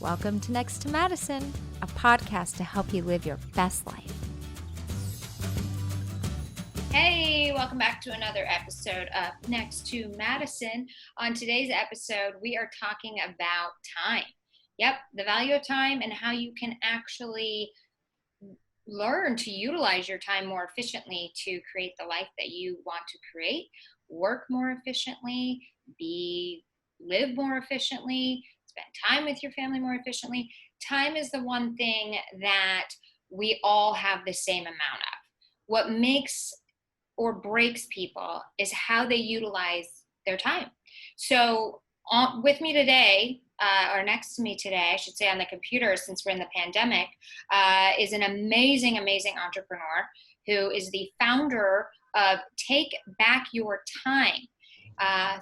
Welcome to Next to Madison, a podcast to help you live your best life. Hey, welcome back to another episode of Next to Madison. On today's episode, we are talking about time. Yep, the value of time and how you can actually learn to utilize your time more efficiently to create the life that you want to create, work more efficiently, live more efficiently, spend time with your family more efficiently. Time is the one thing that we all have the same amount of. What makes or breaks people is how they utilize their time. So with me today, or next to me today, I should say on the computer since we're in the pandemic, is an amazing, amazing entrepreneur who is the founder of Take Back Your Time.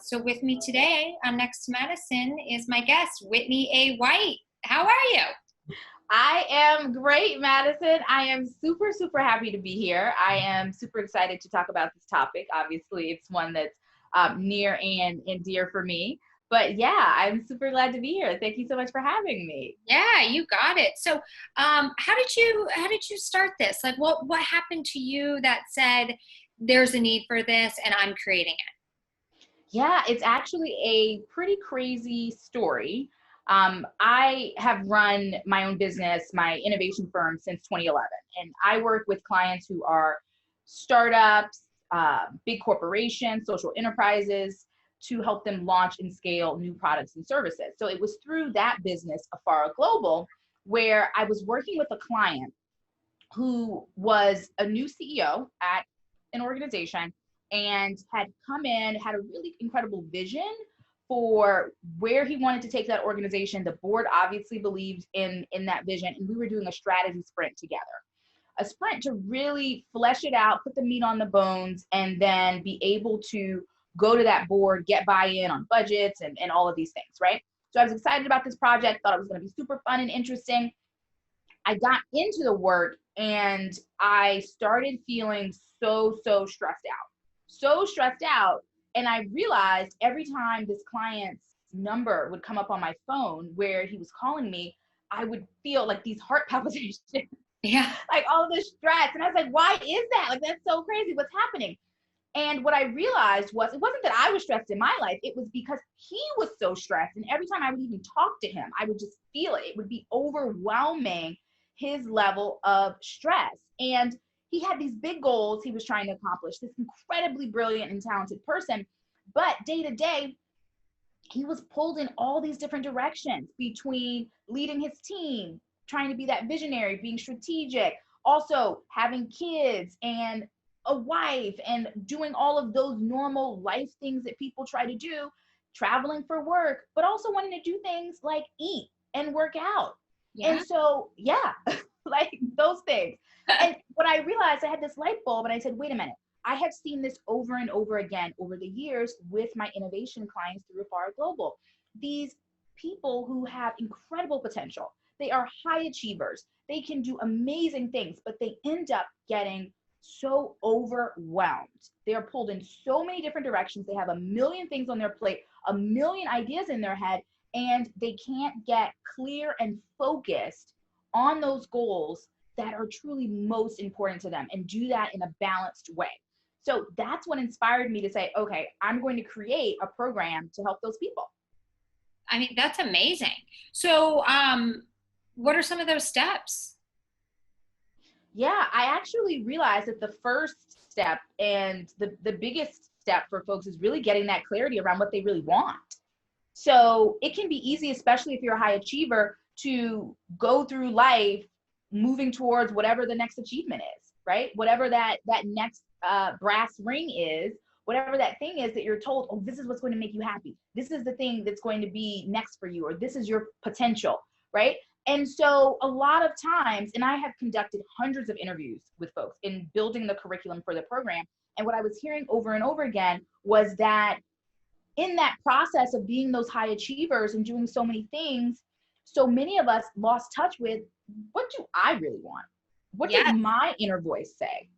So with me today on Next to Madison is my guest, Whitney A. White. How are you? I am great, Madison. I am super, super happy to be here. I am super excited to talk about this topic. Obviously, it's one that's near and dear for me. But yeah, I'm super glad to be here. Thank you so much for having me. Yeah, you got it. So how did you start this? Like what happened to you that said there's a need for this and I'm creating it? Yeah, it's actually a pretty crazy story. I have run my own business, my innovation firm, since 2011. And I work with clients who are startups, big corporations, social enterprises, to help them launch and scale new products and services. So it was through that business, Afara Global, where I was working with a client who was a new CEO at an organization and had come in, had a really incredible vision for where he wanted to take that organization. The board obviously believed in that vision, and we were doing a strategy sprint together. A sprint to really flesh it out, put the meat on the bones, and then be able to go to that board, get buy-in on budgets and all of these things, right? So I was excited about this project, thought it was going to be super fun and interesting. I got into the work and I started feeling so stressed out. So stressed out. And I realized every time this client's number would come up on my phone where he was calling me, I would feel like these heart palpitations. Yeah. Like all of this stress. And I was like, why is that? Like, that's so crazy. What's happening? And what I realized was, it wasn't that I was stressed in my life. It was because he was so stressed. And every time I would even talk to him, I would just feel it. It would be overwhelming, his level of stress. And he had these big goals he was trying to accomplish, this incredibly brilliant and talented person. But day to day, he was pulled in all these different directions between leading his team, trying to be that visionary, being strategic, also having kids and a wife and doing all of those normal life things that people try to do, traveling for work, but also wanting to do things like eat and work out. Yeah. And so, yeah, like those things. And what I realized, I had this light bulb and I said, wait a minute, I have seen this over and over again over the years with my innovation clients through Afara Global. These people who have incredible potential, they are high achievers, they can do amazing things, but they end up getting so overwhelmed. They are pulled in so many different directions. They have a million things on their plate, a million ideas in their head, and they can't get clear and focused on those goals that are truly most important to them and do that in a balanced way. So that's what inspired me to say, okay, I'm going to create a program to help those people. I mean, that's amazing. So what are some of those steps? Yeah, I actually realized that the first step and the biggest step for folks is really getting that clarity around what they really want. So it can be easy, especially if you're a high achiever, to go through life moving towards whatever the next achievement is, right? Whatever that next brass ring is, whatever that thing is that you're told, oh, this is what's going to make you happy. This is the thing that's going to be next for you, or this is your potential, right? And so a lot of times, and I have conducted hundreds of interviews with folks in building the curriculum for the program. And what I was hearing over and over again was that in that process of being those high achievers and doing so many things, so many of us lost touch with, what do I really want? What does my inner voice say?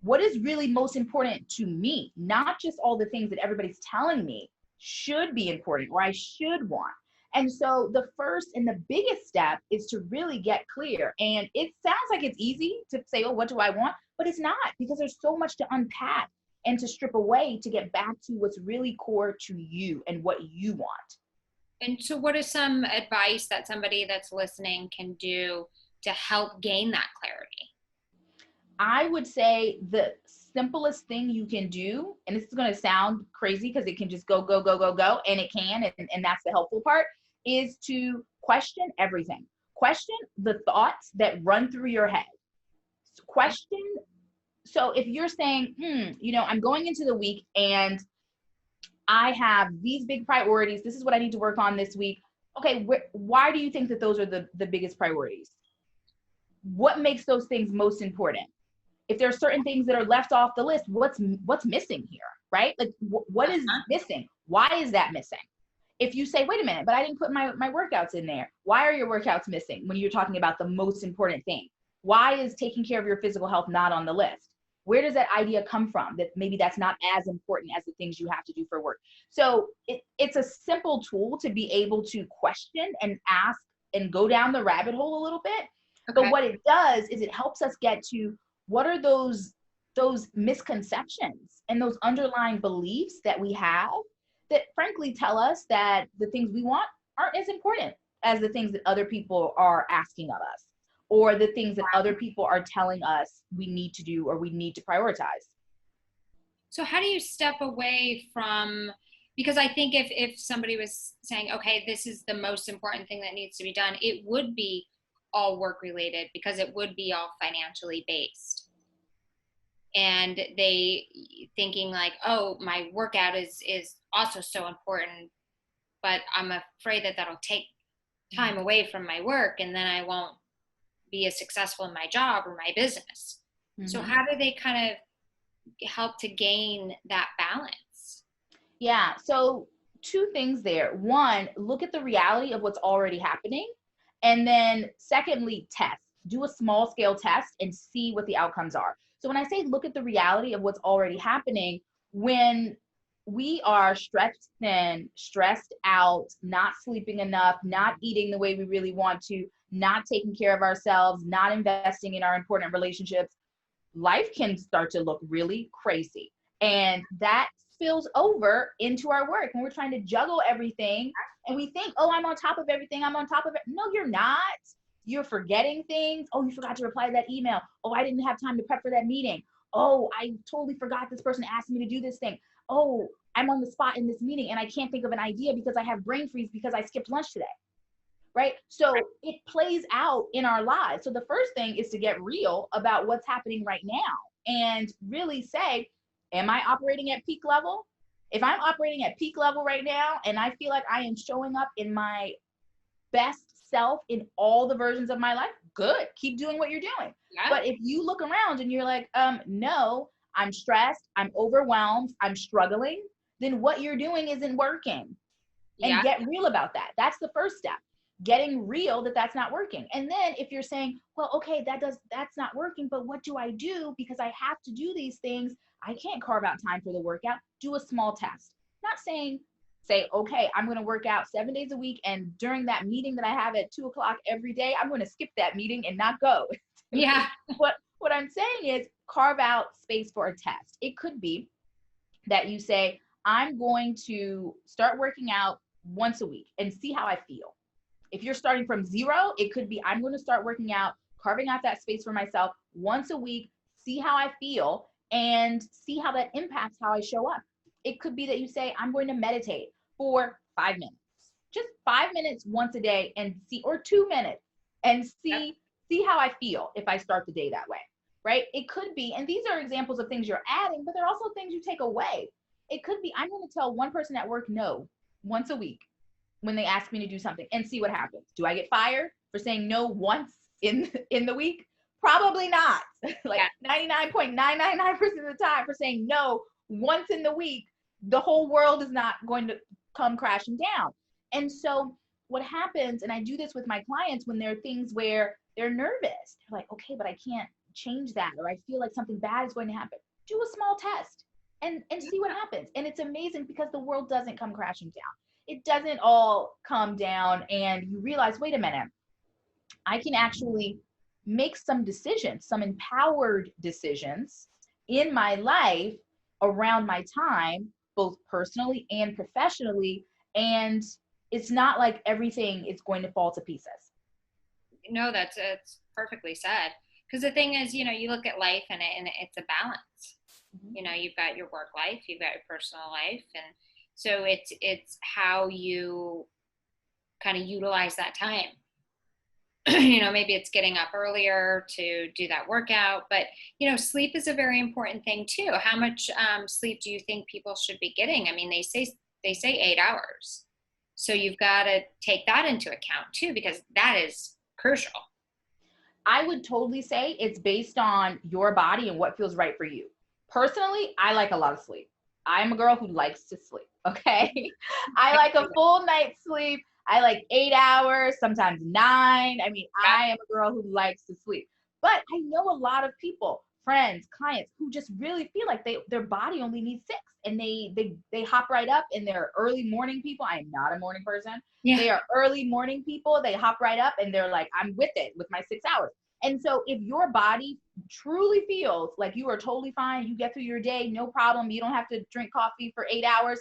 What is really most important to me? Not just all the things that everybody's telling me should be important or I should want. And so the first and the biggest step is to really get clear. And it sounds like it's easy to say, oh, what do I want? But it's not, because there's so much to unpack and to strip away to get back to what's really core to you and what you want. And so what is some advice that somebody that's listening can do to help gain that clarity? I would say the simplest thing you can do, and this is going to sound crazy because it can just go, and it can, and that's the helpful part, is to question everything. Question the thoughts that run through your head. Question. So if you're saying, I'm going into the week and I have these big priorities, this is what I need to work on this week. Okay, why do you think that those are the biggest priorities? What makes those things most important? If there are certain things that are left off the list, what's missing here, right? Like what is missing? Why is that missing? If you say, wait a minute, but I didn't put my workouts in there. Why are your workouts missing when you're talking about the most important thing? Why is taking care of your physical health not on the list? Where does that idea come from that maybe that's not as important as the things you have to do for work? So it's a simple tool to be able to question and ask and go down the rabbit hole a little bit. Okay. But what it does is it helps us get to what are those misconceptions and those underlying beliefs that we have that frankly tell us that the things we want aren't as important as the things that other people are asking of us, or the things that other people are telling us we need to do or we need to prioritize. So how do you step away from, because I think if somebody was saying, okay, this is the most important thing that needs to be done, it would be all work related because it would be all financially based. And they thinking like, oh, my workout is also so important, but I'm afraid that that'll take time away from my work and then I won't be as successful in my job or my business. Mm-hmm. So how do they kind of help to gain that balance? Yeah, so two things there. One, look at the reality of what's already happening. And then secondly, test. Do a small scale test and see what the outcomes are. So when I say look at the reality of what's already happening, when we are stretched thin, stressed out, not sleeping enough, not eating the way we really want to, not taking care of ourselves, not investing in our important relationships, life can start to look really crazy. And that spills over into our work when we're trying to juggle everything and we think, oh, I'm on top of everything. I'm on top of it. No, you're not. You're forgetting things. Oh, you forgot to reply to that email. Oh, I didn't have time to prep for that meeting. Oh, I totally forgot this person asked me to do this thing. Oh, I'm on the spot in this meeting and I can't think of an idea because I have brain freeze because I skipped lunch today. Right? So it plays out in our lives. So the first thing is to get real about what's happening right now and really say, am I operating at peak level? If I'm operating at peak level right now and I feel like I am showing up in my best self in all the versions of my life, good. Keep doing what you're doing. Yeah. But if you look around and you're like, no, I'm stressed, I'm overwhelmed, I'm struggling, then what you're doing isn't working. And get real about that. That's the first step. Getting real that that's not working. And then if you're saying, well, okay, that's not working, but what do I do? Because I have to do these things. I can't carve out time for the workout. Do a small test. Not saying, say, okay, I'm going to work out 7 days a week. And during that meeting that I have at 2:00 every day, I'm going to skip that meeting and not go. Yeah. What I'm saying is carve out space for a test. It could be that you say, I'm going to start working out once a week and see how I feel. If you're starting from zero, it could be, I'm going to start working out, carving out that space for myself once a week, see how I feel, and see how that impacts how I show up. It could be that you say, I'm going to meditate for 5 minutes, just 5 minutes once a day and see, or 2 minutes and see how I feel if I start the day that way, right? It could be, and these are examples of things you're adding, but they're also things you take away. It could be, I'm going to tell one person at work no once a week when they ask me to do something and see what happens. Do I get fired for saying no once in the week? Probably not. Like 99.999% of the time for saying no once in the week, the whole world is not going to come crashing down. And so what happens, and I do this with my clients when there are things where they're nervous, they're like, okay, but I can't change that, or I feel like something bad is going to happen. Do a small test and see what happens. And it's amazing because the world doesn't come crashing down. it doesn't all come down and you realize, wait a minute, I can actually make some decisions, some empowered decisions in my life around my time, both personally and professionally. And it's not like everything is going to fall to pieces. No, it's perfectly said. Because the thing is, you look at life and it's a balance. You've got your work life, you've got your personal life, and so it's how you kind of utilize that time. Maybe it's getting up earlier to do that workout, but sleep is a very important thing too. How much sleep do you think people should be getting? I mean, they say 8 hours, so you've got to take that into account too, because that is crucial. I would totally say it's based on your body and what feels right for you. Personally, I like a lot of sleep. I'm a girl who likes to sleep, okay? I like a full night's sleep. I like 8 hours, sometimes 9. I mean, I am a girl who likes to sleep. But I know a lot of people, friends, clients, who just really feel like their body only needs 6. And they hop right up, and they're early morning people. I am not a morning person. Yeah. They are early morning people. They hop right up and they're like, I'm with it with my 6 hours. And so if your body truly feels like you are totally fine, you get through your day, no problem. You don't have to drink coffee for 8 hours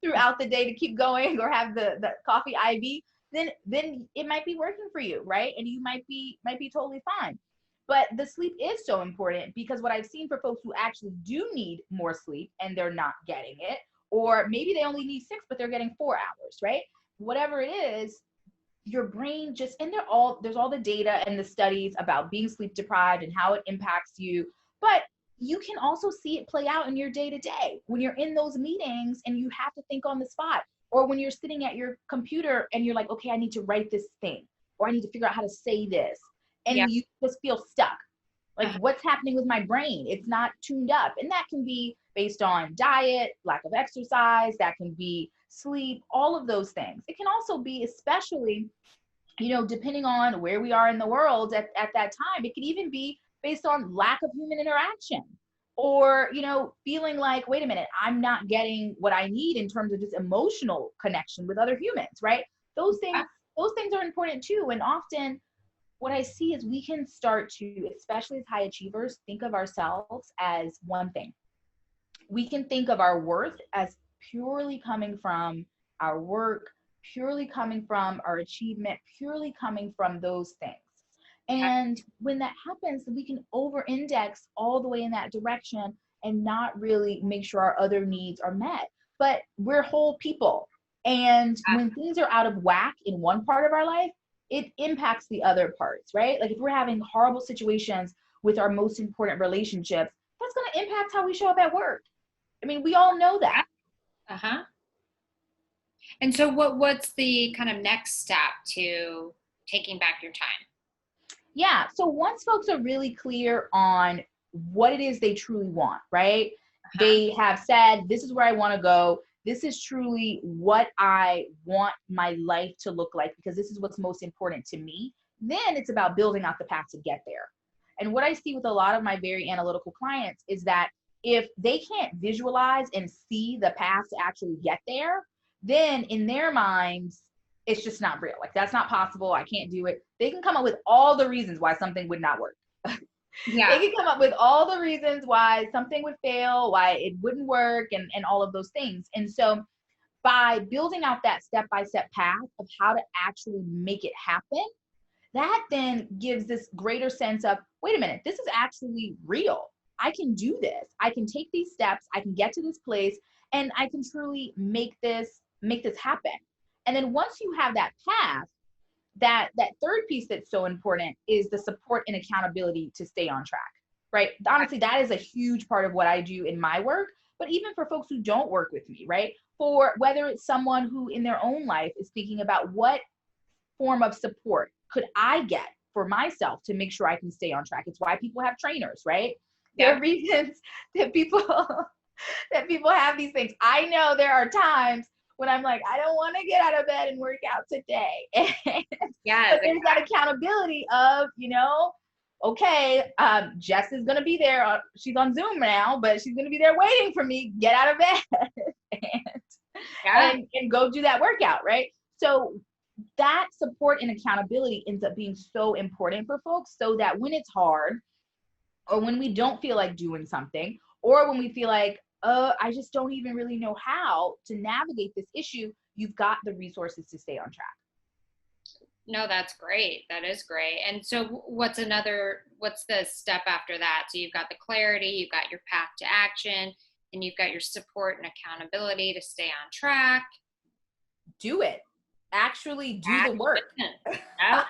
throughout the day to keep going, or have the coffee IV, then it might be working for you, right? And you might be totally fine. But the sleep is so important, because what I've seen for folks who actually do need more sleep and they're not getting it, or maybe they only need 6, but they're getting 4 hours, right? Whatever it is, your brain just, and there's all the data and the studies about being sleep deprived and how it impacts you. But you can also see it play out in your day to day when you're in those meetings and you have to think on the spot, or when you're sitting at your computer and you're like, okay, I need to write this thing, or I need to figure out how to say this. And you just feel stuck. Like, what's happening with my brain? It's not tuned up. And that can be based on diet, lack of exercise, that can be sleep, all of those things. It can also be, especially, depending on where we are in the world at that time, it could even be based on lack of human interaction, or, feeling like, wait a minute, I'm not getting what I need in terms of just emotional connection with other humans, right? Those things are important too. And often what I see is we can start to, especially as high achievers, think of ourselves as one thing. We can think of our worth as purely coming from our work, purely coming from our achievement, purely coming from those things. And when that happens, we can over-index all the way in that direction and not really make sure our other needs are met. But we're whole people. And when things are out of whack in one part of our life, it impacts the other parts, right? Like if we're having horrible situations with our most important relationships, that's going to impact how we show up at work. I mean, we all know that. And so what's the kind of next step to taking back your time? Yeah. So once folks are really clear on what it is they truly want, right? They have said, this is where I want to go. This is truly what I want my life to look like, because this is what's most important to me. Then it's about building out the path to get there. And what I see with a lot of my very analytical clients is that if they can't visualize and see the path to actually get there, then in their minds, it's just not real. Like, that's not possible. I can't do it. They can come up with all the reasons why something would not work. They can come up with all the reasons why something would fail, why it wouldn't work, and all of those things. And so by building out that step-by-step path of how to actually make it happen, that then gives this greater sense of, wait a minute, this is actually real. I can do this. I can take these steps. I can get to this place, and I can truly make this happen. And then once you have that path, that third piece that's so important is the support and accountability to stay on track, right? Honestly, that is a huge part of what I do in my work, but even for folks who don't work with me, right? For whether it's someone who in their own life is thinking about what form of support could I get for myself to make sure I can stay on track. It's why people have trainers, right? There are reasons that people have these things. I know there are times when I'm like, I don't want to get out of bed and work out today. But there's that accountability of, okay, Jess is going to be there. She's on Zoom now, but she's going to be there waiting for me. Get out of bed. Yeah. and go do that workout, right? So that support and accountability ends up being so important for folks, so that when it's hard, or when we don't feel like doing something, or when we feel like, I just don't even really know how to navigate this issue, you've got the resources to stay on track. No, that's great. That is great. And so what's the step after that? So you've got the clarity, you've got your path to action, and you've got your support and accountability to stay on track. Do it. Actually do the work. Yeah.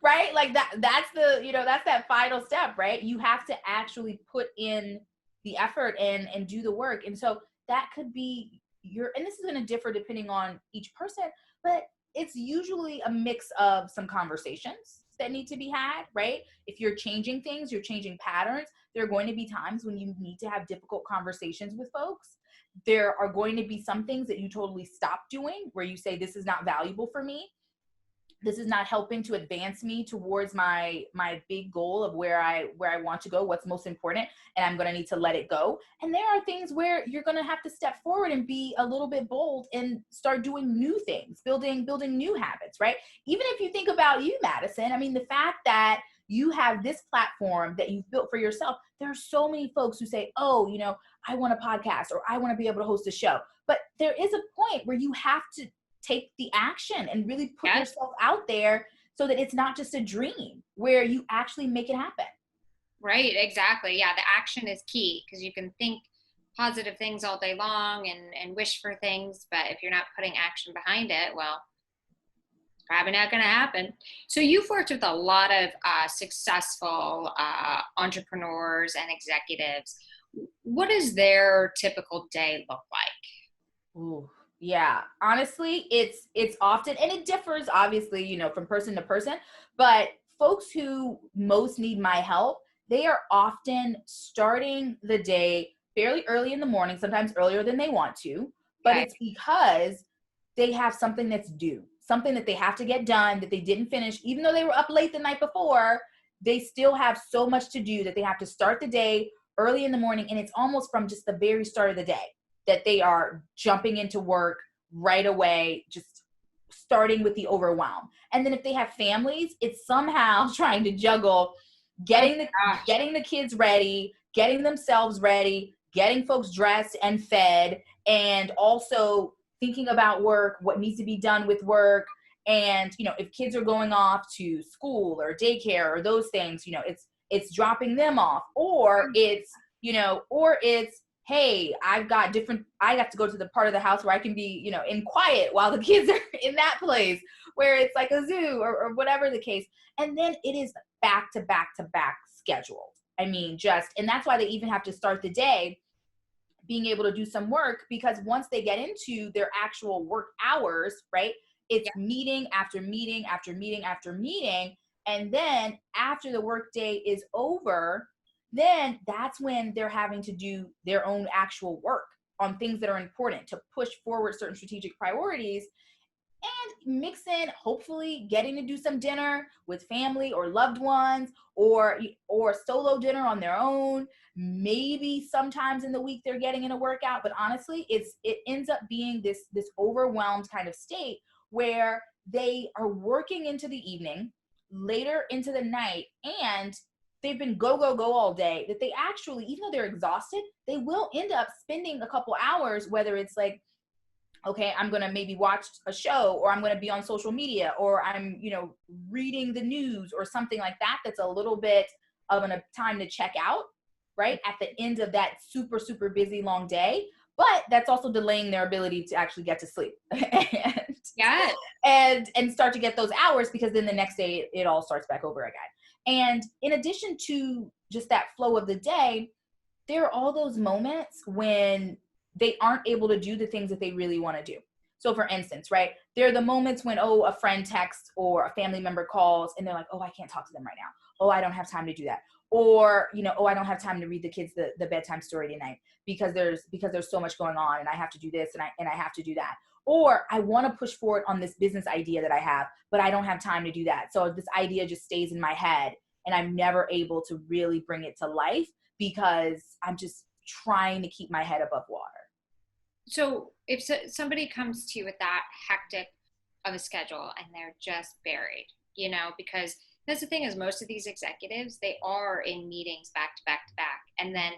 Right? Like that's that final step, right? You have to actually put in the effort and do the work. And so that could be and this is going to differ depending on each person, but it's usually a mix of some conversations that need to be had, right? If you're changing things, you're changing patterns, there are going to be times when you need to have difficult conversations with folks. There are going to be some things that you totally stop doing, where you say, this is not valuable for me. This is not helping to advance me towards my big goal of where I want to go, what's most important, and I'm going to need to let it go. And there are things where you're going to have to step forward and be a little bit bold and start doing new things, building new habits, right? Even if you think about you, Madison, I mean, the fact that you have this platform that you've built for yourself, there are so many folks who say, oh, I want a podcast, or I want to be able to host a show. But there is a point where you have to take the action and really put yourself out there, so that it's not just a dream, where you actually make it happen. Right, exactly. Yeah, the action is key, because you can think positive things all day long and wish for things, but if you're not putting action behind it, well, it's probably not going to happen. So you've worked with a lot of successful entrepreneurs and executives. What does their typical day look like? Ooh. Yeah, honestly, it's often, and it differs obviously, from person to person, but folks who most need my help, they are often starting the day fairly early in the morning, sometimes earlier than they want to, but it's because they have something that's due, something that they have to get done that they didn't finish. Even though they were up late the night before, they still have so much to do that they have to start the day early in the morning. And it's almost from just the very start of the day that they are jumping into work right away, just starting with the overwhelm. And then if they have families, it's somehow trying to juggle getting the kids ready, getting themselves ready, getting folks dressed and fed, and also thinking about work, what needs to be done with work. And, if kids are going off to school or daycare or those things, it's dropping them off, or it's, hey, I have to go to the part of the house where I can be, in quiet while the kids are in that place where it's like a zoo or whatever the case. And then it is back to back to back scheduled. I mean, and that's why they even have to start the day being able to do some work, because once they get into their actual work hours, right, it's meeting after meeting after meeting after meeting. And then after the work day is over, then that's when they're having to do their own actual work on things that are important to push forward certain strategic priorities, and mix in, hopefully, getting to do some dinner with family or loved ones, or solo dinner on their own. Maybe sometimes in the week they're getting in a workout, but honestly, it ends up being this overwhelmed kind of state where they are working into the evening, later into the night, and they've been go all day, that they actually, even though they're exhausted, they will end up spending a couple hours, whether it's like, okay, I'm going to maybe watch a show, or I'm going to be on social media, or I'm, reading the news or something like that. That's a little bit of a time to check out, right? At the end of that super, super busy long day. But that's also delaying their ability to actually get to sleep and start to get those hours, because then the next day it all starts back over again. And in addition to just that flow of the day, there are all those moments when they aren't able to do the things that they really want to do. So for instance, right, there are the moments when, a friend texts or a family member calls and they're like, I can't talk to them right now. I don't have time to do that. Or, I don't have time to read the kids the bedtime story tonight because there's so much going on, and I have to do this and I have to do that. Or I want to push forward on this business idea that I have, but I don't have time to do that. So this idea just stays in my head and I'm never able to really bring it to life because I'm just trying to keep my head above water. So if somebody comes to you with that hectic of a schedule and they're just buried, because that's the thing is most of these executives, they are in meetings back to back to back. And then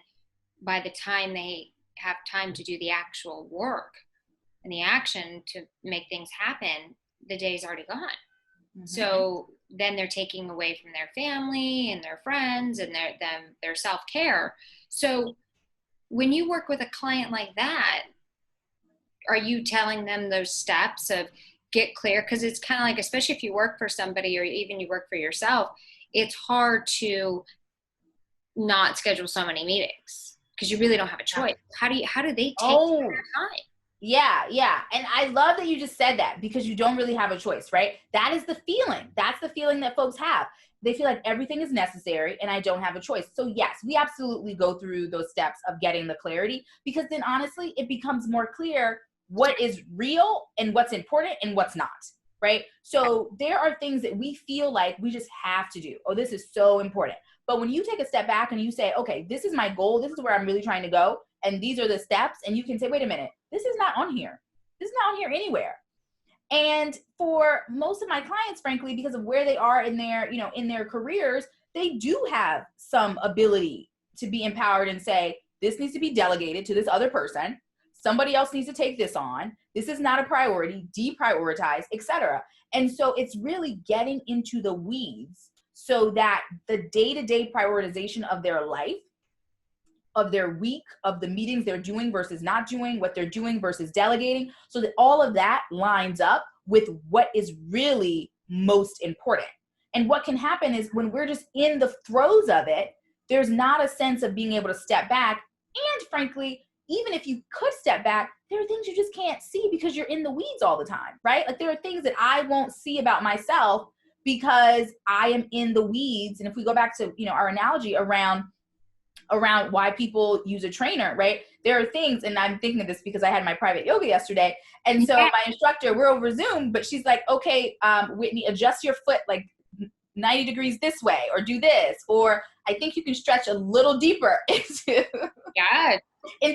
by the time they have time to do the actual work and the action to make things happen, the day's already gone. Mm-hmm. So then they're taking away from their family and their friends and their self-care. So when you work with a client like that, are you telling them those steps of get clear? Because it's kind of like, especially if you work for somebody or even you work for yourself, it's hard to not schedule so many meetings because you really don't have a choice. How do they take their time? Yeah. And I love that you just said that because you don't really have a choice, right? That is the feeling. That's the feeling that folks have. They feel like everything is necessary and I don't have a choice. So yes, we absolutely go through those steps of getting the clarity because then honestly, it becomes more clear what is real and what's important and what's not, right? So there are things that we feel like we just have to do. Oh, this is so important. But when you take a step back and you say, okay, this is my goal. This is where I'm really trying to go. And these are the steps. And you can say, wait a minute, this is not on here. This is not on here anywhere. And for most of my clients, frankly, because of where they are in their careers, they do have some ability to be empowered and say, this needs to be delegated to this other person. Somebody else needs to take this on. This is not a priority, deprioritize, etc. And so it's really getting into the weeds so that the day-to-day prioritization of their life, of their week, of the meetings they're doing versus not doing, what they're doing versus delegating, so that all of that lines up with what is really most important. And what can happen is when we're just in the throes of it, there's not a sense of being able to step back. And frankly, even if you could step back, there are things you just can't see because you're in the weeds all the time, right? Like there are things that I won't see about myself because I am in the weeds. And if we go back to, our analogy around why people use a trainer, right? There are things, and I'm thinking of this because I had my private yoga yesterday. And so my instructor, we're over Zoom, but she's like, okay, Whitney, adjust your foot like 90 degrees this way, or do this, or I think you can stretch a little deeper into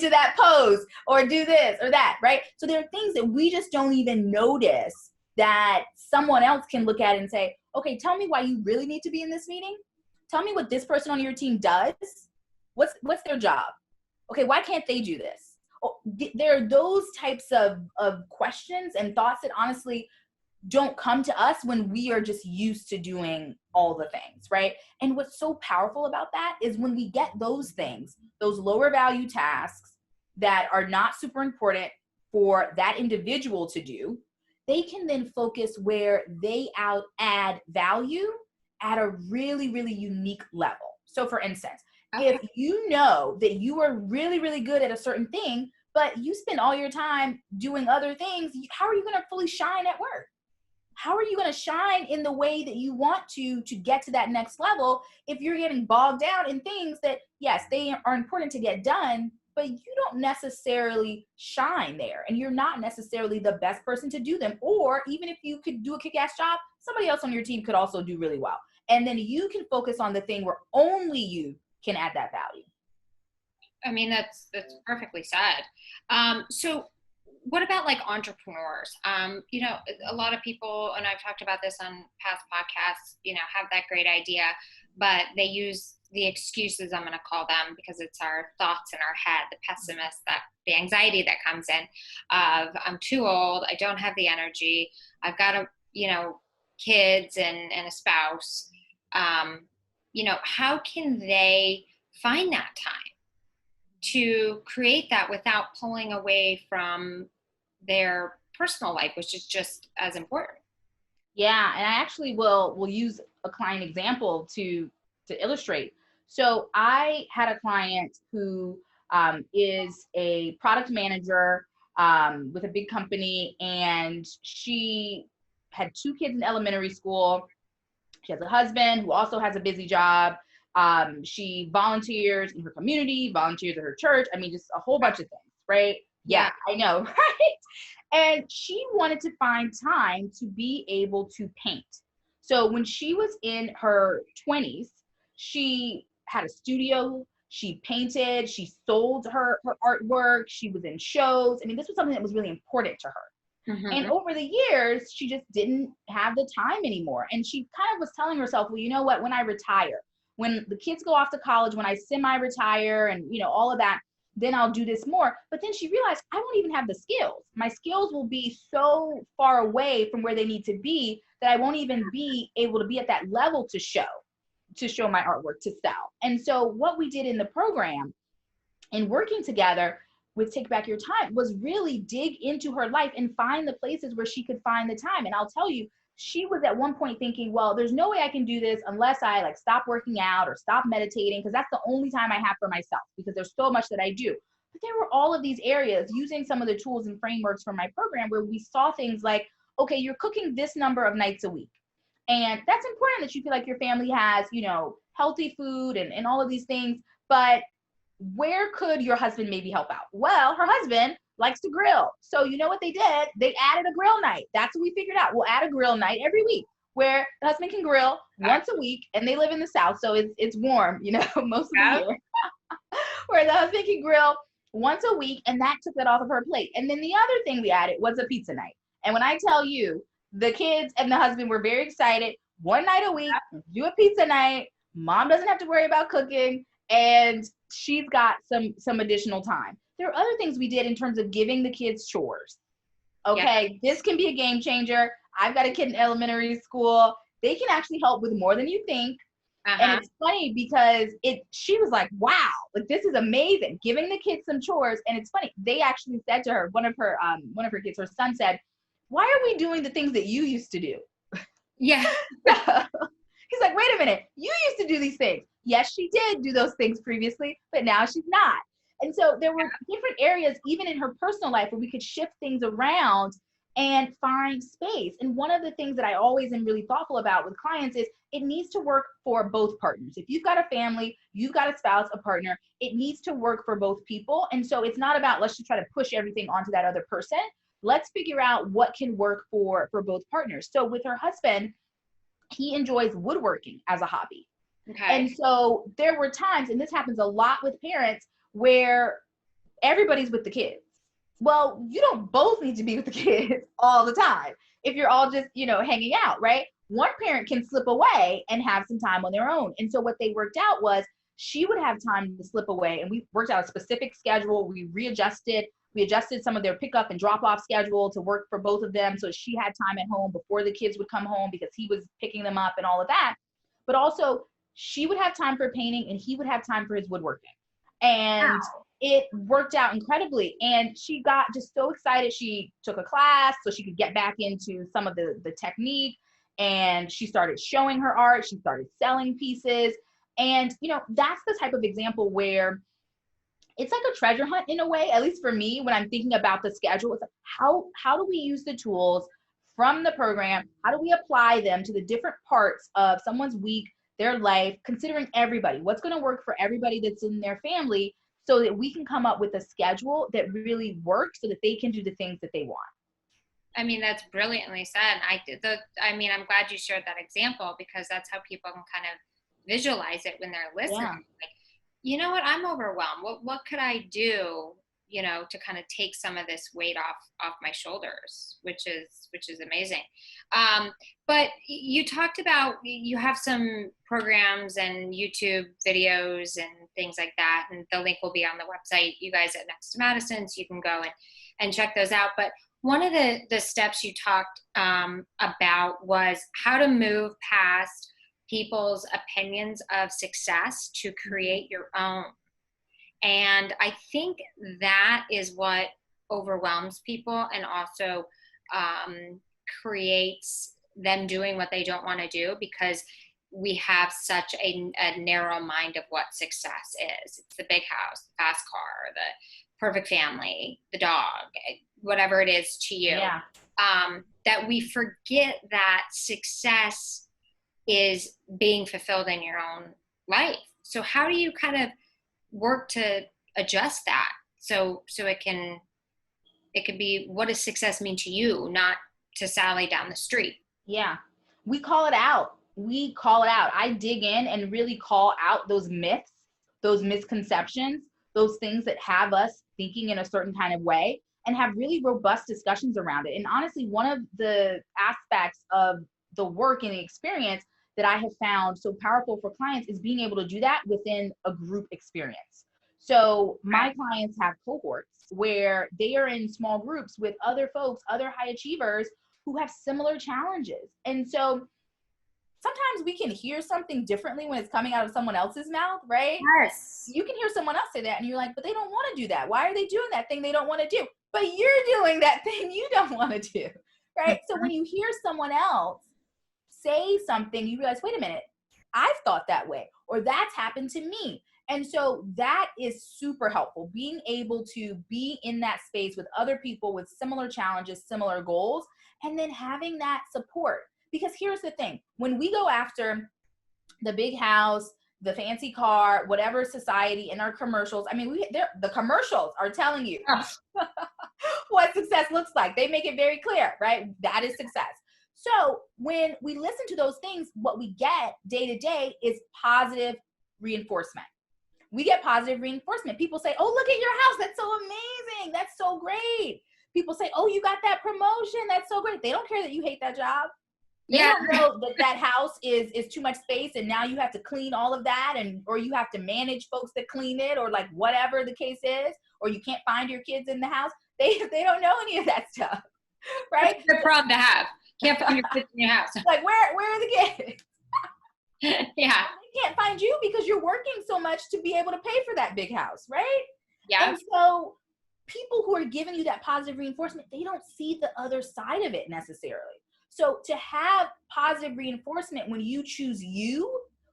that pose, or do this or that, right? So there are things that we just don't even notice that someone else can look at and say, okay, tell me why you really need to be in this meeting. Tell me what this person on your team does. What's their job? Okay, why can't they do this? Oh, there are those types of questions and thoughts that honestly don't come to us when we are just used to doing all the things, right? And what's so powerful about that is when we get those things, those lower value tasks that are not super important for that individual to do, they can then focus where they add value at a really, really unique level. So for instance, if you know that you are really, really good at a certain thing, but you spend all your time doing other things, how are you going to fully shine at work? How are you going to shine in the way that you want to get to that next level if you're getting bogged down in things that, yes, they are important to get done, but you don't necessarily shine there and you're not necessarily the best person to do them. Or even if you could do a kick-ass job, somebody else on your team could also do really well. And then you can focus on the thing where only you can add that value. I mean, that's perfectly said. So what about like entrepreneurs? A lot of people, and I've talked about this on past podcasts, have that great idea, but they use the excuses, I'm going to call them, because it's our thoughts in our head, the pessimist, the anxiety that comes in of I'm too old, I don't have the energy, I've got kids and a spouse. How can they find that time to create that without pulling away from their personal life, which is just as important? Yeah, and I actually will use a client example to illustrate. So I had a client who is a product manager with a big company, and she had 2 kids in elementary school. She has a husband who also has a busy job. She volunteers in her community, volunteers at her church. I mean, just a whole bunch of things, right? Yeah, I know, right? And she wanted to find time to be able to paint. So when she was in her 20s, she had a studio. She painted, she sold her artwork, she was in shows. I mean, this was something that was really important to her. And over the years, she just didn't have the time anymore. And she kind of was telling herself, well, you know what, when I retire, when the kids go off to college, when I semi-retire and, you know, all of that, then I'll do this more. But then she realized, I won't even have the skills. My skills will be so far away from where they need to be that I won't even be able to be at that level to show my artwork, to sell. And so what we did in the program and working together with Take Back Your Time was really dig into her life and find the places where she could find the time. And I'll tell you, she was at one point thinking, well, there's no way I can do this unless I like stop working out or stop meditating, because that's the only time I have for myself, because there's so much that I do. But there were all of these areas using some of the tools and frameworks from my program where we saw things like, okay, you're cooking this number of nights a week. And that's important that you feel like your family has, you know, healthy food and all of these things. But where could your husband maybe help out? Well, her husband likes to grill. So you know what they did? They added a grill night. That's what we figured out. We'll add a grill night every week where the husband can grill once a week, and they live in the South, so it's warm, you know, most of the year. Where the husband can grill once a week, and that took that off of her plate. And then the other thing we added was a pizza night. And when I tell you, the kids and the husband were very excited. One night a week, do a pizza night. Mom doesn't have to worry about cooking, and she's got some additional time. There are other things we did in terms of giving the kids chores. Okay, this can be a game changer. I've got a kid in elementary school. They can actually help with more than you think. And it's funny because she was like, wow, like this is amazing, giving the kids some chores. And it's funny, they actually said to her, one of her kids, her son said, why are we doing the things that you used to do? Yeah. He's like, wait a minute, you used to do these things. Yes, she did do those things previously, but now she's not. And so there were different areas, even in her personal life, where we could shift things around and find space. And one of the things that I always am really thoughtful about with clients is it needs to work for both partners. If you've got a family, you've got a spouse, a partner, it needs to work for both people. And so it's not about, let's just try to push everything onto that other person. Let's figure out what can work for both partners. So with her husband, he enjoys woodworking as a hobby. Okay. And so there were times, and this happens a lot with parents, where everybody's with the kids. Well, you don't both need to be with the kids all the time if you're all just, you know, hanging out, right? One parent can slip away and have some time on their own. And so what they worked out was she would have time to slip away, and we worked out a specific schedule. We adjusted some of their pickup and drop off schedule to work for both of them. So she had time at home before the kids would come home because he was picking them up and all of that. But also she would have time for painting and he would have time for his woodworking. And it worked out incredibly. And she got just so excited. She took a class so she could get back into some of the technique, and she started showing her art. She started selling pieces. And, you know, that's the type of example where it's like a treasure hunt in a way, at least for me, when I'm thinking about the schedule. It's like, how do we use the tools from the program? How do we apply them to the different parts of someone's week, their life, considering everybody, what's going to work for everybody that's in their family, so that we can come up with a schedule that really works so that they can do the things that they want. I mean, that's brilliantly said. I'm glad you shared that example, because that's how people can kind of visualize it when they're listening. Yeah. Like, you know what, I'm overwhelmed. What could I do, you know, to kind of take some of this weight off my shoulders, which is amazing. But you talked about, you have some programs and YouTube videos and things like that, and the link will be on the website, you guys at Next to Madison, so you can go and check those out. But one of the steps you talked about was how to move past people's opinions of success to create your own. And I think that is what overwhelms people, and also creates them doing what they don't want to do, because we have such a narrow mind of what success is. It's the big house, the fast car, the perfect family, the dog, whatever it is to you. Yeah. That we forget that success is being fulfilled in your own life. So how do you kind of work to adjust that so it can be, what does success mean to you, not to Sally down the street? Yeah, we call it out. I dig in and really call out those myths those misconceptions, those things that have us thinking in a certain kind of way, and have really robust discussions around it. And honestly, one of the aspects of the work and the experience that I have found so powerful for clients is being able to do that within a group experience. So my clients have cohorts where they are in small groups with other folks, other high achievers who have similar challenges. And so sometimes we can hear something differently when it's coming out of someone else's mouth, right? Yes. You can hear someone else say that and you're like, but they don't want to do that. Why are they doing that thing they don't want to do? But you're doing that thing you don't want to do, right? So when you hear someone else say something, you realize, wait a minute, I've thought that way, or that's happened to me. And so that is super helpful, being able to be in that space with other people with similar challenges, similar goals, and then having that support. Because here's the thing, when we go after the big house, the fancy car, whatever society in our commercials, I mean, the commercials are telling you what success looks like. They make it very clear, right? That is success. So when we listen to those things, what we get day to day is positive reinforcement. We get positive reinforcement. People say, oh, look at your house. That's so amazing. That's so great. People say, oh, you got that promotion. That's so great. They don't care that you hate that job. They don't know that house is too much space and now you have to clean all of that, or you have to manage folks that clean it, or like whatever the case is, or you can't find your kids in the house. They don't know any of that stuff, right? That's a problem to have. Can't find your kids in your house. Like, where are the kids? Yeah. They can't find you because you're working so much to be able to pay for that big house, right? Yeah. And so people who are giving you that positive reinforcement, they don't see the other side of it necessarily. So to have positive reinforcement when you choose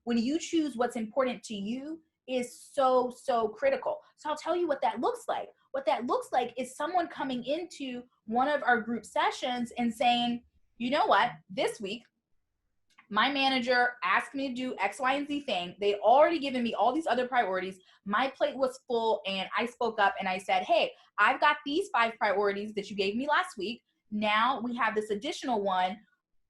what's important to you is so, so critical. So I'll tell you what that looks like. What that looks like is someone coming into one of our group sessions and saying, you know what, this week, my manager asked me to do X, Y, and Z thing. They'd already given me all these other priorities. My plate was full and I spoke up and I said, hey, I've got these 5 priorities that you gave me last week. Now we have this additional one.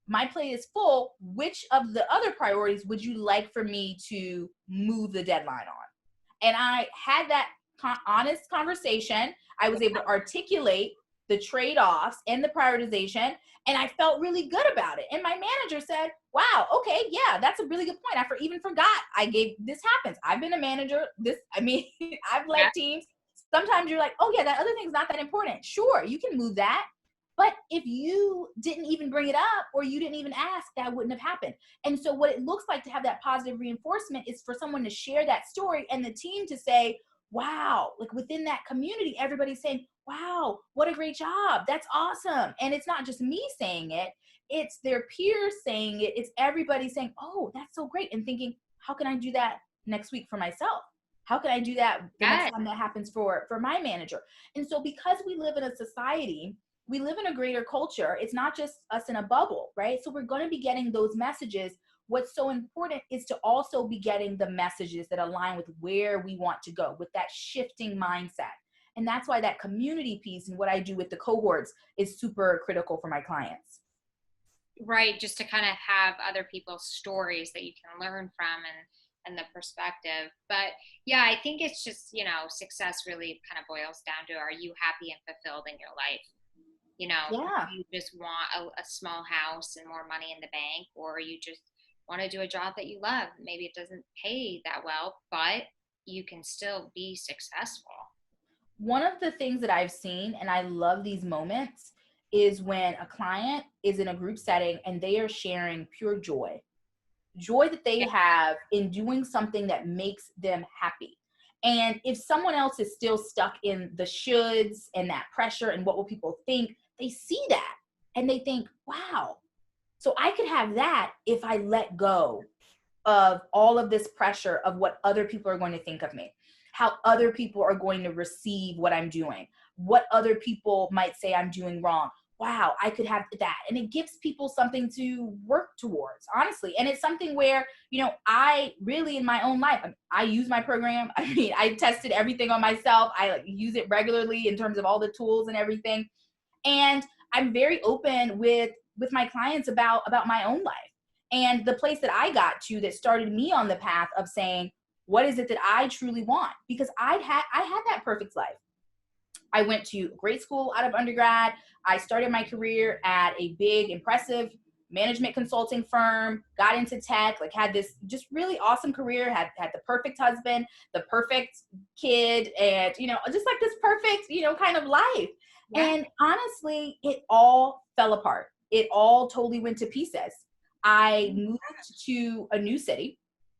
My plate is full. Which of the other priorities would you like for me to move the deadline on? And I had that honest conversation. I was able to articulate the trade-offs and the prioritization, and I felt really good about it. And my manager said, wow, okay, yeah, that's a really good point. I even forgot this happens. I've been a manager. I've led teams. Sometimes you're like, oh yeah, that other thing's not that important. Sure, you can move that. But if you didn't even bring it up or you didn't even ask, that wouldn't have happened. And so what it looks like to have that positive reinforcement is for someone to share that story and the team to say, wow, like within that community, everybody's saying, wow, what a great job. That's awesome. And it's not just me saying it, it's their peers saying it. It's everybody saying, oh, that's so great. And thinking, how can I do that next week for myself? How can I do that the next time that happens for my manager? And so because we live in a society, we live in a greater culture. It's not just us in a bubble, right? So we're going to be getting those messages. What's so important is to also be getting the messages that align with where we want to go, with that shifting mindset. And that's why that community piece and what I do with the cohorts is super critical for my clients. Right. Just to kind of have other people's stories that you can learn from and the perspective. But yeah, I think it's just, success really kind of boils down to, are you happy and fulfilled in your life? You just want a small house and more money in the bank, or you just want to do a job that you love. Maybe it doesn't pay that well, but you can still be successful. One of the things that I've seen, and I love these moments, is when a client is in a group setting and they are sharing pure joy that they have in doing something that makes them happy. And if someone else is still stuck in the shoulds and that pressure and what will people think, they see that and they think, wow, so I could have that if I let go of all of this pressure of what other people are going to think of me, how other people are going to receive what I'm doing, what other people might say I'm doing wrong. Wow, I could have that. And it gives people something to work towards, honestly. And it's something where, I really in my own life, I use my program. I tested everything on myself. I use it regularly in terms of all the tools and everything. And I'm very open with my clients about my own life. And the place that I got to that started me on the path of saying, what is it that I truly want? Because I had that perfect life. I went to grade school out of undergrad. I started my career at a big, impressive management consulting firm, got into tech, like had this just really awesome career, had the perfect husband, the perfect kid, and, you know, just like this perfect, you know, kind of life. Yeah. And honestly, it all fell apart. It all totally went to pieces. I moved to a new city,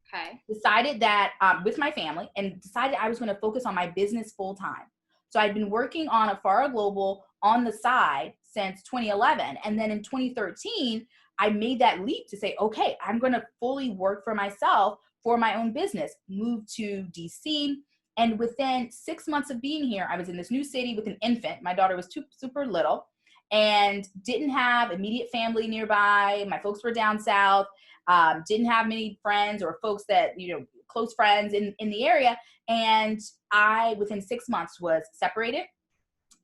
Okay. decided that with my family, and decided I was going to focus on my business full time. So I'd been working on Afara Global on the side since 2011. And then in 2013, I made that leap to say, okay, I'm going to fully work for myself for my own business, moved to DC. And within 6 months of being here, I was in this new city with an infant. My daughter was super little and didn't have immediate family nearby. My folks were down south, didn't have many friends or folks that, you know, close friends in the area. And I, within 6 months, was separated,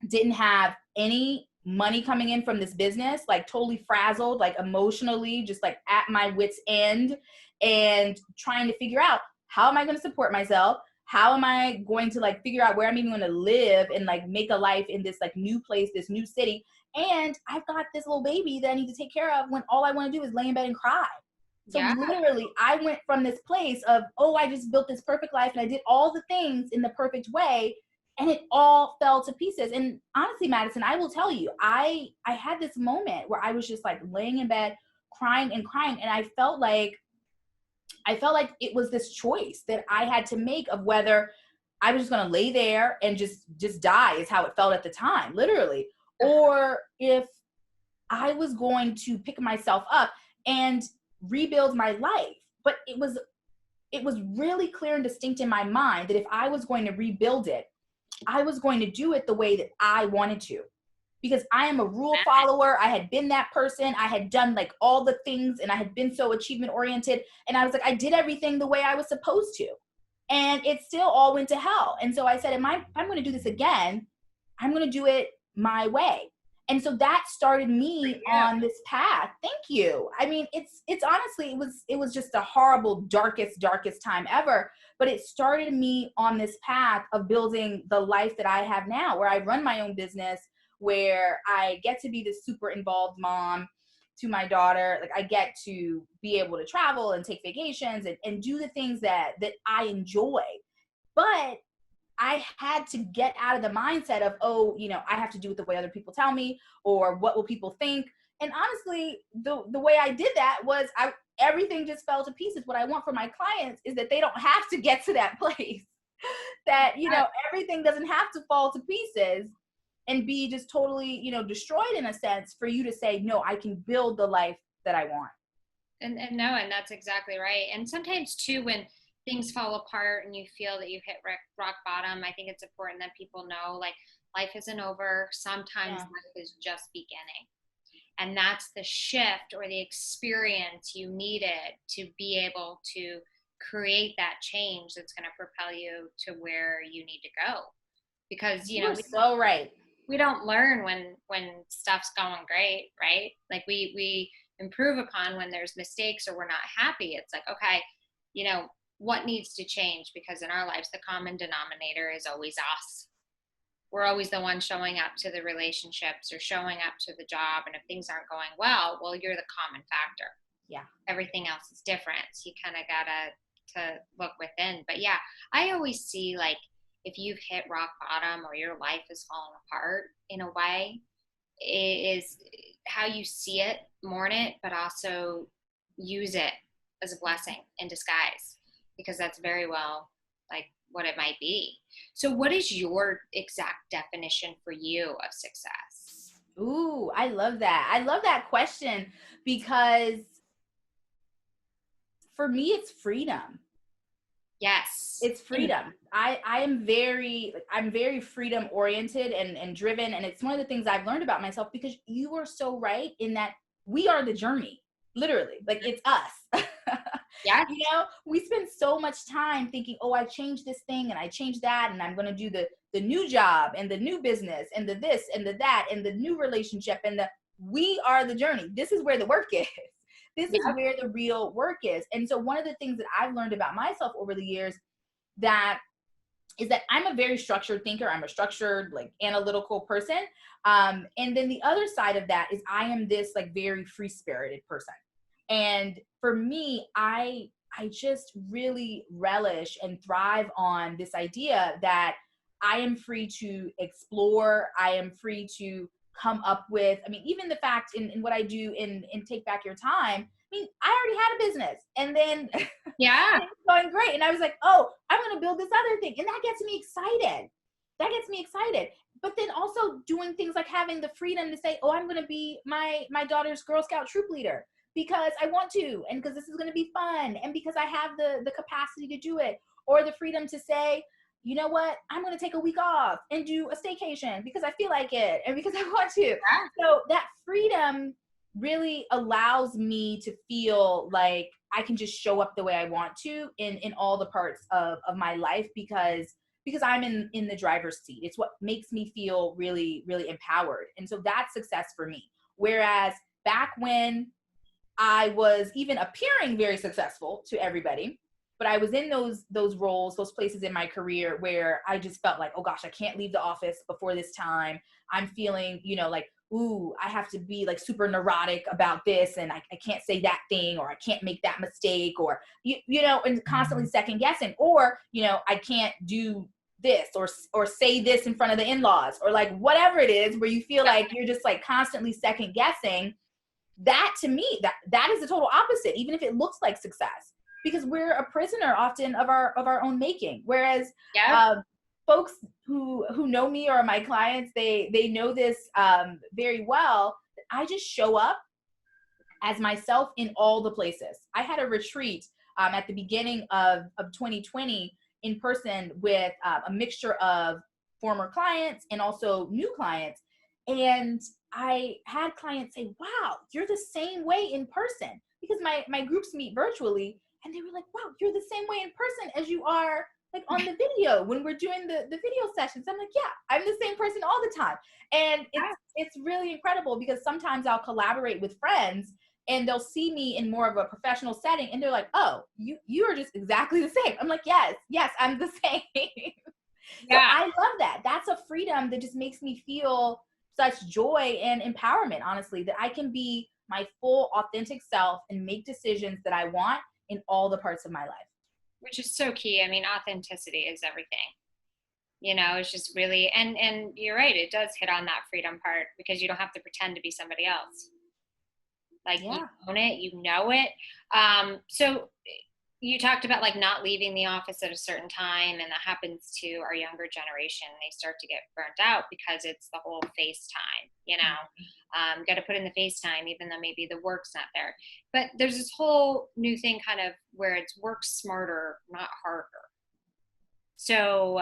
didn't have any money coming in from this business, like totally frazzled, like emotionally, just like at my wit's end, and trying to figure out, how am I going to support myself? How am I going to like figure out where I'm even going to live and like make a life in this like new place, this new city? And I've got this little baby that I need to take care of when all I want to do is lay in bed and cry. So literally, I went from this place of, oh, I just built this perfect life and I did all the things in the perfect way, and it all fell to pieces. And honestly, Madison, I will tell you, I had this moment where I was just like laying in bed, crying and crying, and I felt like it was this choice that I had to make of whether I was just going to lay there and just die, is how it felt at the time, literally, or if I was going to pick myself up and rebuild my life. But it was really clear and distinct in my mind that if I was going to rebuild it, I was going to do it the way that I wanted to, because I am a rule follower. I had been that person. I had done like all the things, and I had been so achievement oriented, and I was like, I did everything the way I was supposed to, and it still all went to hell. And so I said, if I'm going to do this again, I'm going to do it my way. And so that started me on this path. Thank you. I mean, it's honestly, it was just the horrible, darkest time ever. But it started me on this path of building the life that I have now, where I run my own business, where I get to be this super involved mom to my daughter. Like, I get to be able to travel and take vacations and do the things that I enjoy. But I had to get out of the mindset of, oh, you know, I have to do it the way other people tell me, or what will people think? And honestly, the way I did that was everything just fell to pieces. What I want for my clients is that they don't have to get to that place, that, you know, everything doesn't have to fall to pieces and be just totally, you know, destroyed in a sense, for you to say, no, I can build the life that I want. And that's exactly right. And sometimes too, when things fall apart and you feel that you hit rock bottom, I think it's important that people know, like, life isn't over. Sometimes life is just beginning. And that's the shift or the experience you needed to be able to create that change that's going to propel you to where you need to go. Because, you know, You're so right. We don't learn when stuff's going great, right? Like we improve upon when there's mistakes or we're not happy. It's like, okay, you know, what needs to change? Because in our lives, the common denominator is always us. We're always the one showing up to the relationships or showing up to the job. And if things aren't going well, you're the common factor. Yeah. Everything else is different. So you kind of to look within. But yeah, I always see, like, if you've hit rock bottom or your life is falling apart in a way, it is how you see it, mourn it, but also use it as a blessing in disguise, because that's very well like what it might be. So what is your exact definition for you of success? Ooh, I love that. I love that question, because for me, it's freedom. Yes. It's freedom. I'm very freedom oriented and driven. And it's one of the things I've learned about myself, because you are so right in that we are the journey, literally. Like, it's us. Yeah. You know, we spend so much time thinking, oh, I changed this thing and I changed that, and I'm going to do the new job and the new business and the this and the that and the new relationship, and we are the journey. This is where the work is. This is where the real work is. And so one of the things that I've learned about myself over the years that I'm a very structured thinker. I'm a structured, like, analytical person. And then the other side of that is I am this, like, very free-spirited person. And for me, I just really relish and thrive on this idea that I am free to explore. I am free to come up with, I mean, even the fact in what I do in Take Back Your Time, I mean, I already had a business, and then Yeah. it's going great. And I was like, oh, I'm going to build this other thing. And that gets me excited. But then also doing things like having the freedom to say, oh, I'm going to be my daughter's Girl Scout troop leader because I want to, and because this is going to be fun, and because I have the capacity to do it, or the freedom to say, you know what, I'm going to take a week off and do a staycation because I feel like it and because I want to. Yeah. So that freedom really allows me to feel like I can just show up the way I want to in all the parts of my life because I'm in the driver's seat. It's what makes me feel really, really empowered. And so that's success for me. Whereas back when I was even appearing very successful to everybody, but I was in those roles, those places in my career where I just felt like, oh gosh, I can't leave the office before this time. I'm feeling, like, ooh, I have to be like super neurotic about this, and I can't say that thing, or I can't make that mistake, or, and constantly second guessing, or, I can't do this or say this in front of the in-laws, or like whatever it is where you feel like you're just like constantly second guessing. That to me, that is the total opposite, even if it looks like success, because we're a prisoner often of our own making. Whereas folks who know me or my clients, they know this very well. I just show up as myself in all the places. I had a retreat at the beginning of 2020 in person with a mixture of former clients and also new clients. And I had clients say, wow, you're the same way in person, because my groups meet virtually. And they were like, wow, you're the same way in person as you are like on the video when we're doing the video sessions. I'm like, yeah, I'm the same person all the time. And it's really incredible, because sometimes I'll collaborate with friends and they'll see me in more of a professional setting and they're like, oh, you are just exactly the same. I'm like, yes, I'm the same. So I love that. That's a freedom that just makes me feel such joy and empowerment, honestly, that I can be my full authentic self and make decisions that I want in all the parts of my life. Which is so key. I mean, authenticity is everything. It's just really, and you're right, it does hit on that freedom part, because you don't have to pretend to be somebody else. Like, you own it, you know it. So you talked about like not leaving the office at a certain time, and that happens to our younger generation. They start to get burnt out because it's the whole FaceTime, got to put in the FaceTime, even though maybe the work's not there. But there's this whole new thing kind of where it's work smarter, not harder. So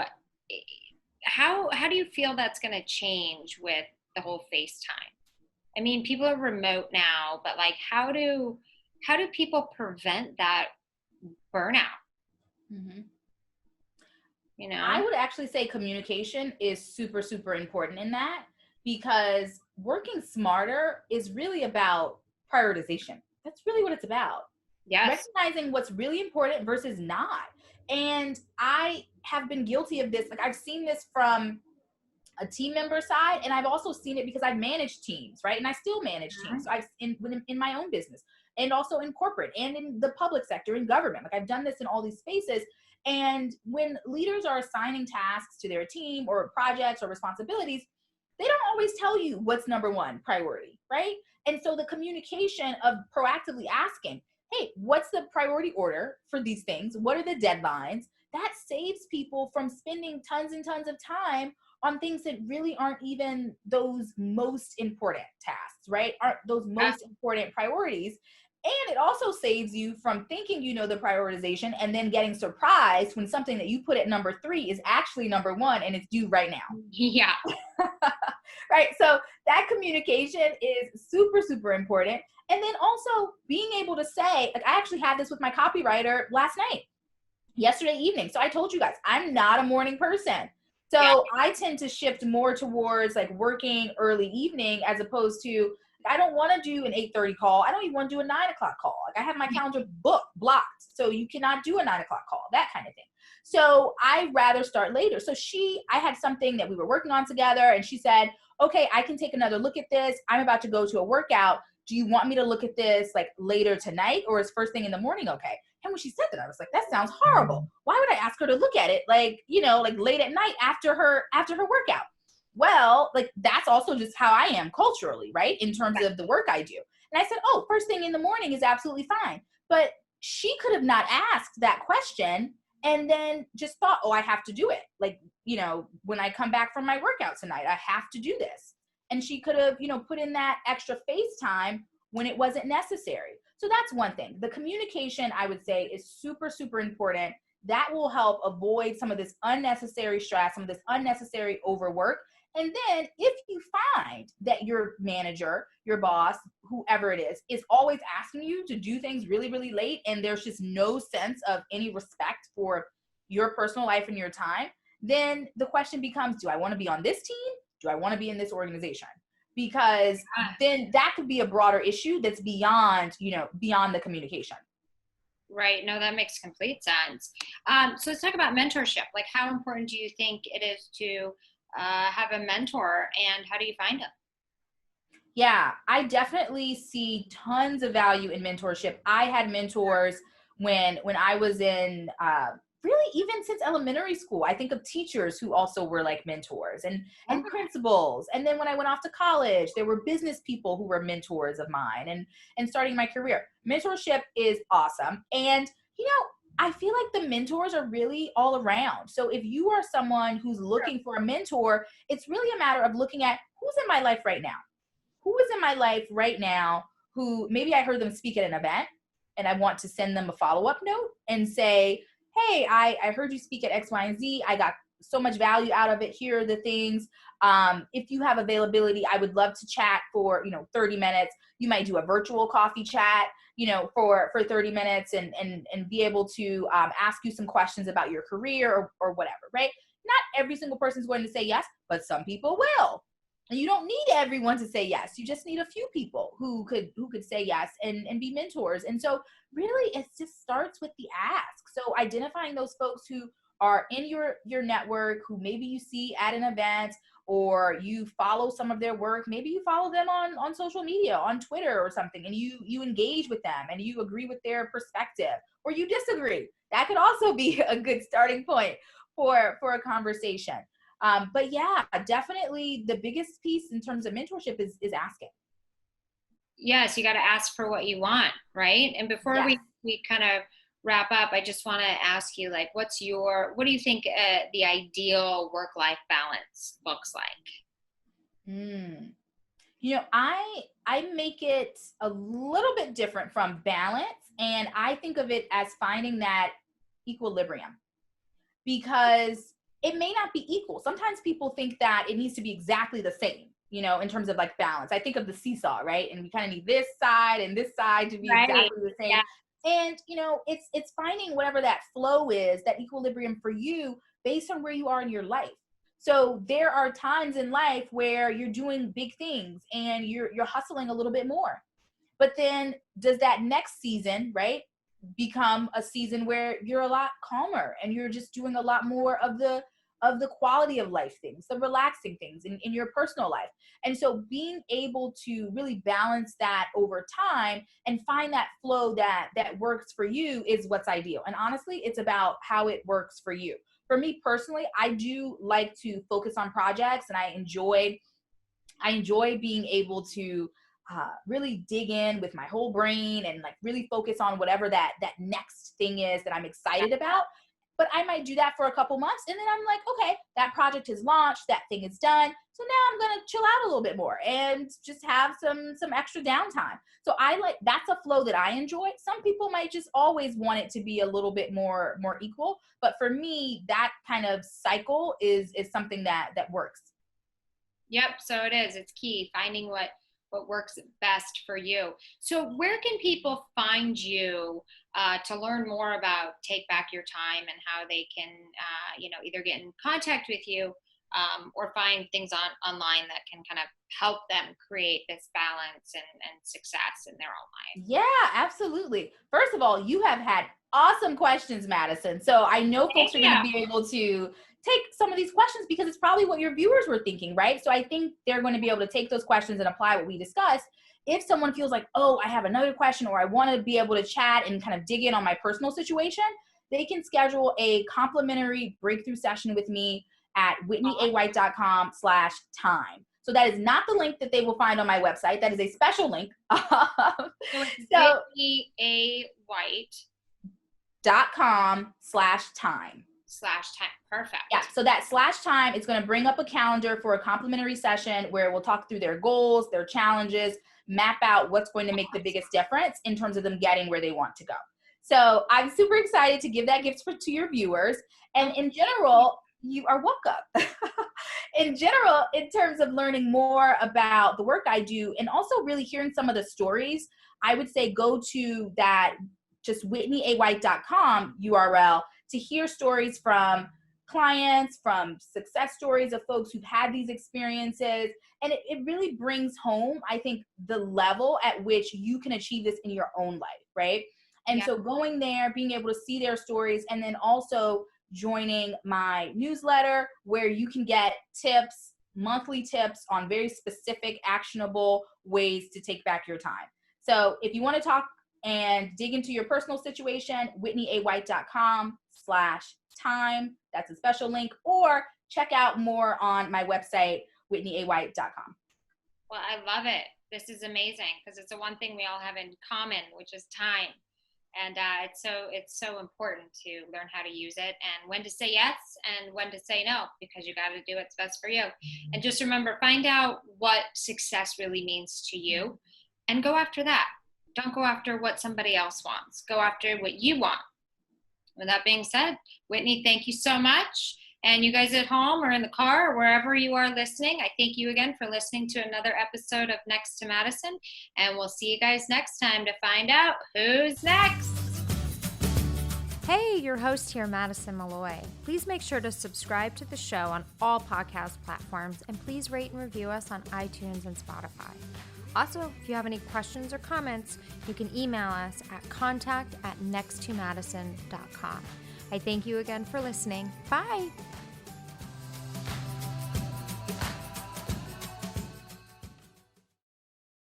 how do you feel that's going to change with the whole FaceTime? I mean, people are remote now, but like, how do people prevent that burnout? Mm-hmm. You know, I would actually say communication is super, super important in that, because working smarter is really about prioritization. That's really what it's about. yes, Recognizing what's really important versus not. And I have been guilty of this. Like, I've seen this from a team member side, and I've also seen it because I've managed teams, right? And I still manage teams. So I've in my own business, and also in corporate and in the public sector, in government. Like, I've done this in all these spaces. And when leaders are assigning tasks to their team or projects or responsibilities, they don't always tell you what's number one priority, right? And so the communication of proactively asking, hey, what's the priority order for these things? What are the deadlines? That saves people from spending tons and tons of time on things that really aren't even those most important tasks, right? Aren't those most important priorities. And it also saves you from thinking you know the prioritization and then getting surprised when something that you put at number 3 is actually number 1 and it's due right now. Yeah. Right. So that communication is super, super important. And then also being able to say, like, I actually had this with my copywriter yesterday evening. So I told you guys, I'm not a morning person. So I tend to shift more towards like working early evening, as opposed to, I don't want to do an 8:30 call. I don't even want to do a 9 o'clock call. Like I have my calendar blocked. So you cannot do a 9 o'clock call, that kind of thing. So I rather start later. So I had something that we were working on together, and she said, okay, I can take another look at this. I'm about to go to a workout. Do you want me to look at this like later tonight, or is first thing in the morning okay? And when she said that, I was like, that sounds horrible. Why would I ask her to look at it like, like late at night after her workout? Well, like that's also just how I am culturally, right? In terms of the work I do. And I said, oh, first thing in the morning is absolutely fine. But she could have not asked that question and then just thought, oh, I have to do it. Like, when I come back from my workout tonight, I have to do this. And she could have, put in that extra face time when it wasn't necessary. So that's one thing. The communication, I would say, is super, super important. That will help avoid some of this unnecessary stress, some of this unnecessary overwork. And then if you find that your manager, your boss, whoever it is always asking you to do things really, really late, and there's just no sense of any respect for your personal life and your time, then the question becomes, do I want to be on this team? Do I want to be in this organization? Because then that could be a broader issue that's beyond the communication. Right. No, that makes complete sense. So let's talk about mentorship. Like, how important do you think it is to have a mentor, and how do you find them? Yeah, I definitely see tons of value in mentorship. I had mentors when I was in really even since elementary school. I think of teachers who also were like mentors and principals. And then when I went off to college, there were business people who were mentors of mine and starting my career. Mentorship is awesome. And I feel like the mentors are really all around. So if you are someone who's looking for a mentor, it's really a matter of looking at who's in my life right now. Who is in my life right now who maybe I heard them speak at an event and I want to send them a follow-up note and say, hey, I heard you speak at X, Y, and Z. I got so much value out of it. Here are the things. If you have availability, I would love to chat for, 30 minutes. You might do a virtual coffee chat, for 30 minutes and be able to ask you some questions about your career or whatever, right? Not every single person is going to say yes, but some people will. And you don't need everyone to say yes. You just need a few people who could say yes and be mentors. And so really it just starts with the ask. So identifying those folks who are in your network, who maybe you see at an event or you follow some of their work. Maybe you follow them on social media, on Twitter or something, and you engage with them and you agree with their perspective or you disagree. That could also be a good starting point for a conversation. But yeah, definitely the biggest piece in terms of mentorship is asking. Yes, you got to ask for what you want, right? And before Yes. we kind of wrap up, I just want to ask you, like, what do you think the ideal work-life balance looks like? I make it a little bit different from balance, and I think of it as finding that equilibrium, because it may not be equal. Sometimes people think that it needs to be exactly the same, in terms of like balance. I think of the seesaw, right? And we kind of need this side and this side to be exactly the same. Yeah. And, it's finding whatever that flow is, that equilibrium for you based on where you are in your life. So there are times in life where you're doing big things and you're hustling a little bit more. But then does that next season, right, become a season where you're a lot calmer and you're just doing a lot more of the quality of life things, the relaxing things in your personal life. And so being able to really balance that over time and find that flow that works for you is what's ideal. And honestly, it's about how it works for you. For me personally, I do like to focus on projects, and I enjoy being able to really dig in with my whole brain and like really focus on whatever that next thing is that I'm excited about. But I might do that for a couple months, and then I'm like, okay, that project is launched, that thing is done. So now I'm going to chill out a little bit more and just have some extra downtime. So that's a flow that I enjoy. Some people might just always want it to be a little bit more equal. But for me, that kind of cycle is something that works. Yep. So it is. It's key finding what works best for you. So where can people find you to learn more about Take Back Your Time and how they can, either get in contact with you or find things online that can kind of help them create this balance and success in their own life. Yeah, absolutely. First of all, you have had awesome questions, Madison. So I know folks are going to be able to take some of these questions because it's probably what your viewers were thinking, right? So I think they're going to be able to take those questions and apply what we discussed. If someone feels like, oh, I have another question, or I want to be able to chat and kind of dig in on my personal situation, they can schedule a complimentary breakthrough session with me at whitneyawhite.com/time. So that is not the link that they will find on my website. That is a special link. So whitneyawhite.com/time. /time. Perfect. Yeah. So that /time is going to bring up a calendar for a complimentary session where we'll talk through their goals, their challenges, map out what's going to make the biggest difference in terms of them getting where they want to go. So I'm super excited to give that gift to your viewers. And in general, you are welcome. In general, in terms of learning more about the work I do and also really hearing some of the stories, I would say go to that just whitneyawhite.com URL to hear stories from clients, from success stories of folks who've had these experiences. And it really brings home, I think, the level at which you can achieve this in your own life, right? And so going there, being able to see their stories, and then also joining my newsletter where you can get tips, monthly tips on very specific, actionable ways to take back your time. So if you want to talk and dig into your personal situation, whitneyawhite.com/time. That's a special link, or check out more on my website, whitneyawhite.com. Well, I love it. This is amazing because it's the one thing we all have in common, which is time. And it's so important to learn how to use it and when to say yes and when to say no, because you got to do what's best for you. And just remember, find out what success really means to you and go after that. Don't go after what somebody else wants. Go after what you want. With that being said, Whitney, thank you so much. And you guys at home or in the car or wherever you are listening, I thank you again for listening to another episode of Next to Madison. And we'll see you guys next time to find out who's next. Hey, your host here, Madison Malloy. Please make sure to subscribe to the show on all podcast platforms, and please rate and review us on iTunes and Spotify. Also, if you have any questions or comments, you can email us at contact@nexttomadison.com. I thank you again for listening. Bye.